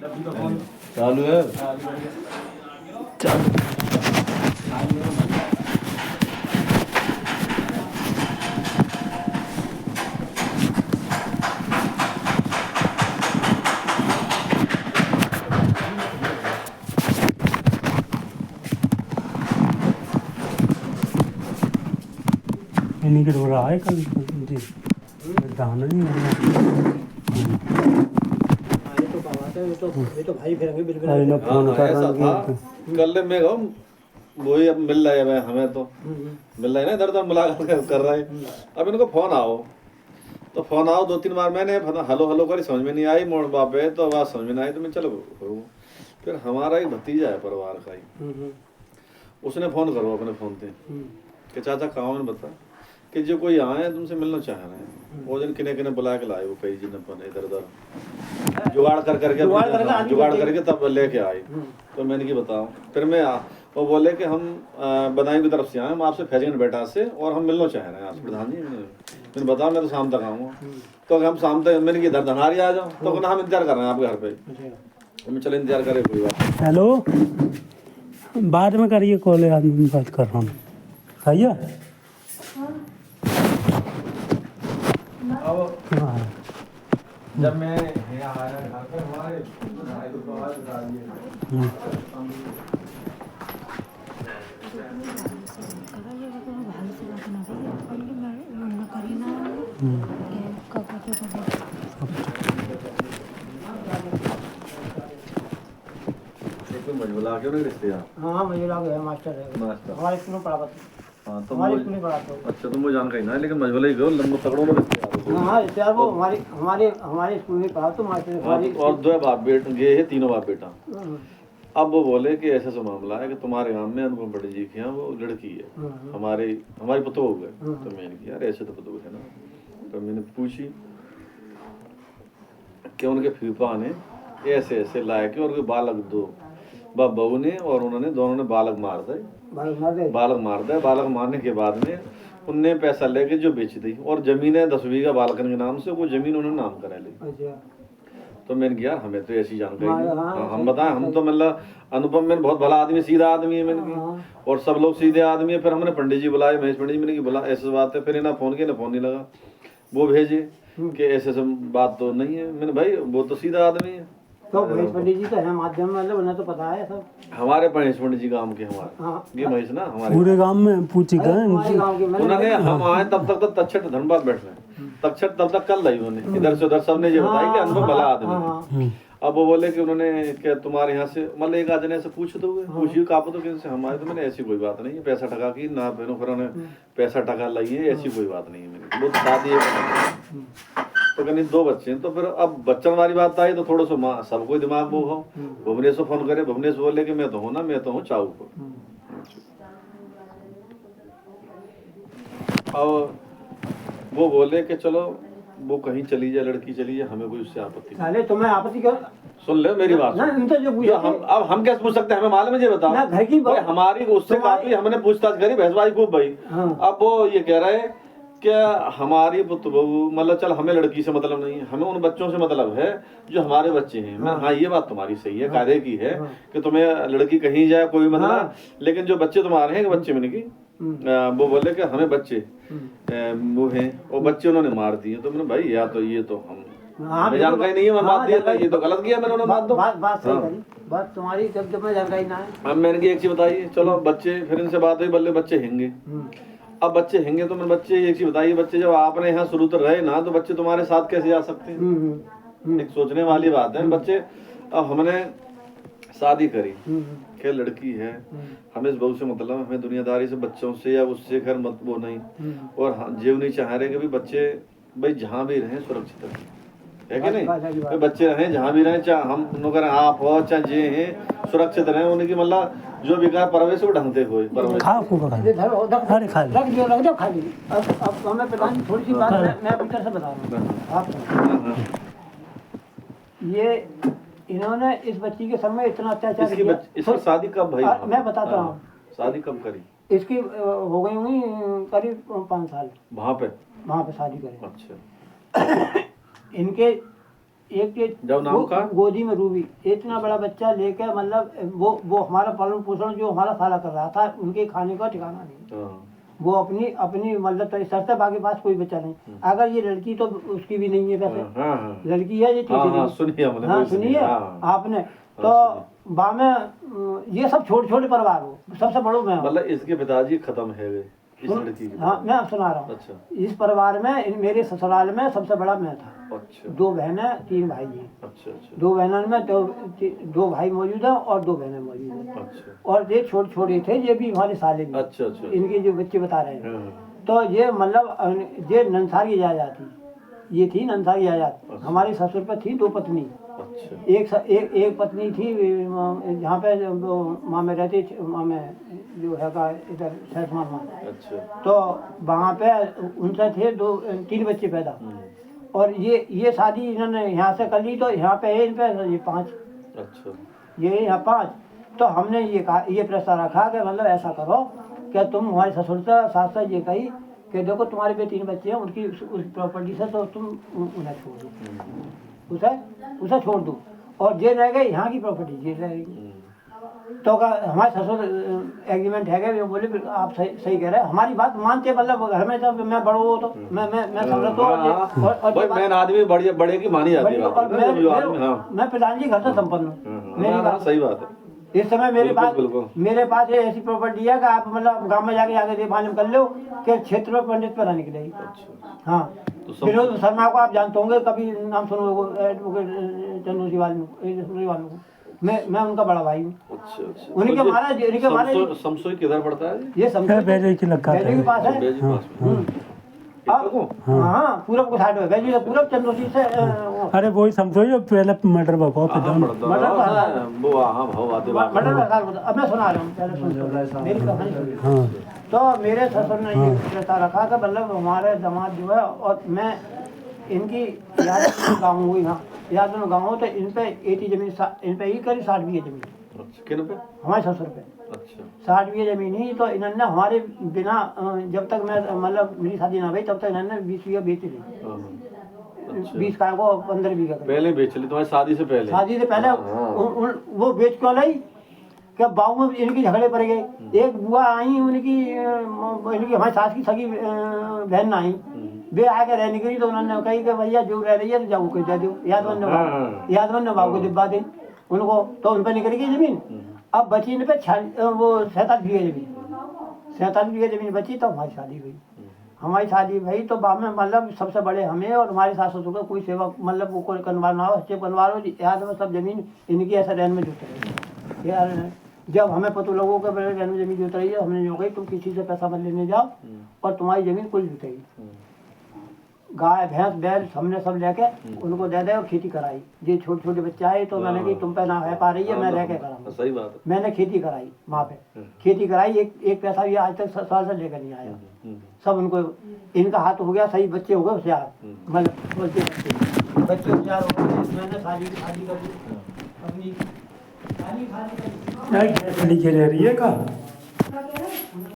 चालू है। चालू इन्हीं के हो रहा है कल जी दाना नहीं है ये तो भाई फिर बिल्कुल अरे ना फोन कर ऐसा रहा था कल में वही अब मिल रहा है हमें तो मिल रहा है ना इधर उधर मुलाकात कर रहा है। अब इनको फोन आओ तो फोन आओ 2-3 बार मैंने हेलो हेलो करी समझ में नहीं आई मोड़ बापे तो आवाज़ समझ में नहीं आई तो मैं चलो फिर हमारा एक भतीजा है परिवार का ही उसने फोन करो अपने फोन पे कि चाचा कहाँ मैंने बता कि जो कोई आए तुमसे मिलना चाह रहे हैं वो दिन किने किने बुला के लाए वो कई जिन इधर उधर जुगाड़ करके तब लेके आए। तो मैंने की बताओ फिर मैं वो बोले कि हम बदायूं की तरफ से आए हम आपसे फैजगंज बेटा से और हम मिलना चाह रहे हैं आपसे प्रधान जी। मैंने बताया मैं तो शाम तक आऊँगा तो हम शाम तक मैंने कि इधर धनहारी आ जाओ तो कहना हम इंतजार कर रहे हैं आपके घर पे। मैं चलो इंतजार करें कोई बात। हेलो बाद में करिए कॉल आदमी बात कर रहा हूँ भैया हाँ जब मैं यहाँ आया घर पे हमारे भाई को आवाज बता दिए मजबूला क्यों नहीं रिश्तेदार। हाँ मजबूला गया मास्टर है हमारे स्कूल में पढ़ा हाँ तो हमारे स्कूल में पढ़ाते हो। अच्छा तुम वो जानकारी ना लेकिन मजबूला ही गो लंबा पकड़ो ना रिश्तेदार। हाँ रिश्तेदार वो हमारे स्कूल में पढ़ा तो मास्टर और 2 बाप बेटा ये है 3 बाप बेटा। अब वो बोले कि ऐसा मामला है कि तुम्हारे गांव में अनुपम पंडित जी के यहाँ वो लड़की है हमारी पुतोह है। तो मैंने कहा यार ऐसे तो पुतोह है ना। तो मैंने पूछी कि उनके फीफा ने ऐसे ऐसे लाए के और उनके बालक 2 बहू ने और उन्होंने दोनों ने बालक मार दिए। बालक मारने के बाद में उनने पैसा लेके जो बेच दी और जमीन है 10 बीघा बालकन के नाम से वो जमीन उन्होंने नाम करा ली। तो मैंने कहा यार हमें तो ऐसी जानकारी हम बताएं हम तो मतलब अनुपम में बहुत भला आदमी सीधा आदमी है मैंने की और सब लोग सीधे आदमी है। फिर हमने पंडित जी बुलाए महेश पंडित जी मैंने बोला ऐसी बात है फिर ना फोन किया ना फोन नहीं लगा वो भेजे कि ऐसे बात तो नहीं है। मैंने भाई वो तो सीधा आदमी है तो महेश पंडित जी तो है माध्यम मतलब उन्हें तो पता है सब हमारे महेश पंडित जी गांव के हमारे ये महेश ना हमारे पूरे गांव में पूछी गए उन्होंने हम आए तब तक तो तक्षक धनबाद बैठ रहे तक्षक तब तक कल रही उन्होंने इधर से उधर सबने ये बताया कि अनुपम भला आदमी है। अब वो बोले कि उन्होंने क्या तुम्हारे यहाँ से मतलब एक आदमी से पूछ दो पूछिए कापो तो किसी से हमारे तो मैंने ऐसी कोई बात नहीं है पैसा टका की ना बहनों फिर उन्होंने पैसा टका लाई है ऐसी कोई बात नहीं है मेरी वो शादी है तो कहनी 2 बच्चे हैं। तो फिर अब बच्चन वाली बात आई तो थोड़ा सा सबको दिमाग वो हो भुवनेश्वर फोन करे भुवनेश्वर बोले कि मैं तो हूँ ना मैं तो हूँ चाऊ को। और वो बोले कि चलो वो कहीं चली जाए लड़की चली जाए हमें कोई उससे आपत्ति तुम्हें आपत्ति क्यों सुन ले मेरी बात ना तो जो हम कैसे पूछ सकते हैं हमें मालूम है ये बताओ ना घर की हमारी उससे काफी हमने पूछताछ करी भैंसवाई खूब भाई। अब वो ये कह रहे हैं क्या हमारी बहू मतलब चल हमें लड़की से मतलब नहीं है हमें उन बच्चों से मतलब है जो हमारे बच्चे हैं। हाँ ये बात तुम्हारी सही है कायदे की है कि तुम्हें लड़की कहीं जाए कोई मतलब लेकिन जो बच्चे तुम्हारे हैं बच्चे मैंने की वो बोले कि हमें बच्चे वो हैं और बच्चे उन्होंने मार दिए। तो मैंने भाई या तो ये तो हम जानकारी नहीं है मैं बात दिया था ये तो गलत किया मैंने बात तुम्हारी जब मैं जानकारी ना है। अब मैंने की एक चीज बताई चलो बच्चे फिर इनसे बात हुई बल्ले बच्चे हैंगे। अब बच्चे हैंगे तो मैंने बच्चे एक चीज बताइए बच्चे जब आपने यहाँ शुरू तो रहे ना तो बच्चे तुम्हारे साथ कैसे जा सकते हैं। एक सोचने वाली बात है बच्चे। अब हमने शादी करी क्या लड़की है हमें इस बहू से मतलब हमें दुनियादारी से बच्चों से या उससे खैर मत वो नहीं और जीव नहीं चाह रहे कि भी बच्चे भाई जहाँ भी रहें सुरक्षित है कि नहीं बच्चे रहें जहाँ भी रहें चाहे हम लोग आप हो चाहे जे हैं सुरक्षित रहें उनकी मतलब जो विकार परवेश वो ढंगते हुए परवेश थोड़ी सी बात मैं अपनी तरफ से बता रहा हूँ ये इन्होंने इस बच्ची के समय इतना अत्याचार किया। इसकी शादी कब भाई मैं बताता हूँ शादी कब करी इसकी हो गई होंगी करीब 5 साल वहाँ पे शादी करी। अच्छा इनके एक ये जब नाम का गोदी में रूबी, इतना बड़ा बच्चा लेके मतलब वो हमारा पालन पोषण जो हमारा साला कर रहा था, उनके खाने का ठिकाना नहीं। हाँ, वो अपनी अपनी मतलब तो शर्त है, बाकी पास कोई बच्चा नहीं। अगर ये लड़की तो उसकी भी नहीं है वैसे, हाँ, हाँ, लड़की है ये ठीक है। हाँ, सुनिए हमने, हाँ कोई सुनिए, सुनिए हाँ। आपने तो बा में ये सब छोटे छोटे परिवार हो, सबसे बड़ो मैं हूँ। मतलब इसके पिताजी खत्म है गए इस लड़की के? हाँ मैं सुना रहा हूँ। अच्छा, इस परिवार में मेरे ससुराल में सबसे बड़ा मैं था। अच्छा, 2 बहनें 3 भाई हैं। अच्छा, अच्छा, 2 बहनों में 2 भाई मौजूद हैं और 2 बहनें मौजूद हैं। अच्छा, और ये छोटे छोटे थे, ये भी हमारे साले भी। अच्छा, अच्छा, इनके जो बच्चे बता रहे हैं, हाँ, तो ये मतलब ये नंसारी जायदाद थी, ये थी नंसारी जायदाद। अच्छा। हमारे ससुर पे थी 2 पत्नी। अच्छा, एक पत्नी थी जहाँ पे वो माँ में रहती थी, माँ में जो है का इधर सहसमान माँ। अच्छा, तो वहाँ पे उनसे थे 3 बच्चे पैदा। और ये शादी इन्होंने यहाँ से कर ली, तो यहाँ पे है इन पे ये 5, अच्छा, ये यहाँ 5। तो हमने ये कहा, ये प्रस्ताव रखा कि मतलब ऐसा करो कि तुम हमारे ससुर से सास से ये कही कि देखो तुम्हारे पे 3 बच्चे हैं, उनकी उस प्रॉपर्टी से तो तुम उन्हें छोड़ दो, उसे छोड़ दो, और ये रह गए यहाँ की प्रॉपर्टी, ये रहेगी। तो हमारे ससुर एग्रीमेंट है कि बोले आप सही कह रहे हैं, हमारी बात मानते, मतलब घर में जब मैं बड़ो हो तो मैं समझता हूँ। और मैन आदमी बड़े की मानी जाती है बात, और हाँ, मैं प्रधान जी घर से संपन्न हूँ। मेरी बात सही बात है। इस समय बिल्कुल। मेरे पास ये ऐसी प्रॉपर्टी है कि आप मतलब गांव में जाके आगे मालूम कर लो कि क्षेत्र में पंडित पर निकलेगी। अच्छा, हाँ, तो विनोद शर्मा को आप जानते होंगे, कभी नाम सुनोगे, एडवोकेट चंदू सिवाल को, मैं उनका बड़ा भाई हूँ। अच्छा, अच्छा। उनके महाराज समसोई किधर पड़ता है? ये समझो बैजई के लगा के पास है। बेजी पास में। हाँ, पूरब को साइड में बैजई से पूरब चंदोसी से अरे वही समझो जो पहले मर्डर बको पे हाँ, वो हाँ भाव आते मर्डर का साल होता। अब मैं सुना रहा हूँ, पहले सुन मेरी कहानी सुनिए। हाँ तो मेरे ससुर ने ये प्रथा रखा कि मतलब हमारे दामाद जो है, और मैं इनकी याद गाँव हुई, हाँ याद में गाँव हो, तो इन पे 80 जमीन, इन पे ही करीब 60 बीघे जमीन। अच्छा, किन पे? हमारे ससुर पे अच्छा, 60 बीघे जमीन ही। तो इन्होंने हमारे बिना, जब तक मैं मतलब मेरी शादी ना हुई तब तक इन्होंने 20 बीघा बेच ली। हाँ, अच्छा। 20 का को 15 बीघा पहले बेच ली तुम्हारी शादी से पहले? शादी से पहले वो बेच क्यों लाई कि बाऊ में इनकी झगड़े पड़ गए। एक बुआ आई उनकी हमारी सास की सगी बहन आई, वे आके रहने के लिए, तो उन्होंने कही कि भैया जो रह रही है तो जाओ कोई दे दो, यादवन ने बाबू को दिब्बा दे उनको, तो उन पर निकल गई जमीन। अब बची इन पे वो 47 बीघे जमीन, 47 बीघे जमीन बची। तो हमारी शादी हुई, हमारी शादी भाई तो बाद में मतलब सबसे बड़े हमें, और हमारे सास ससुर को कोई सेवा मतलब वो कोई कनवाना हो, अच्छे बनवा लो, याद में सब जमीन इनकी ऐसा रहन में जुट रही यार। जब हमें पता लोगों के बड़े रहन में जमीन जुट रही है, हमने जो कही तुम किसी से पैसा मत लेने जाओ और तुम्हारी जमीन कुल जुटेगी। गाय भैंस बैल हमने सब लेके उनको दे दे और खेती कराई। ये छोटे छोटे बच्चा है, तो मैंने कही तुम पे ना है पा रही है, मैं रह के कराऊंगा। सही बात है। मैंने खेती कराई वहाँ पे, खेती कराई, एक पैसा भी आज तक साल से लेकर नहीं आया। सब उनको, इनका हाथ हो गया सही, बच्चे हो गए होशियार, मतलब बच्चे होशियार हो गए। मैंने शादी कर दी अपनी, क्या रही है का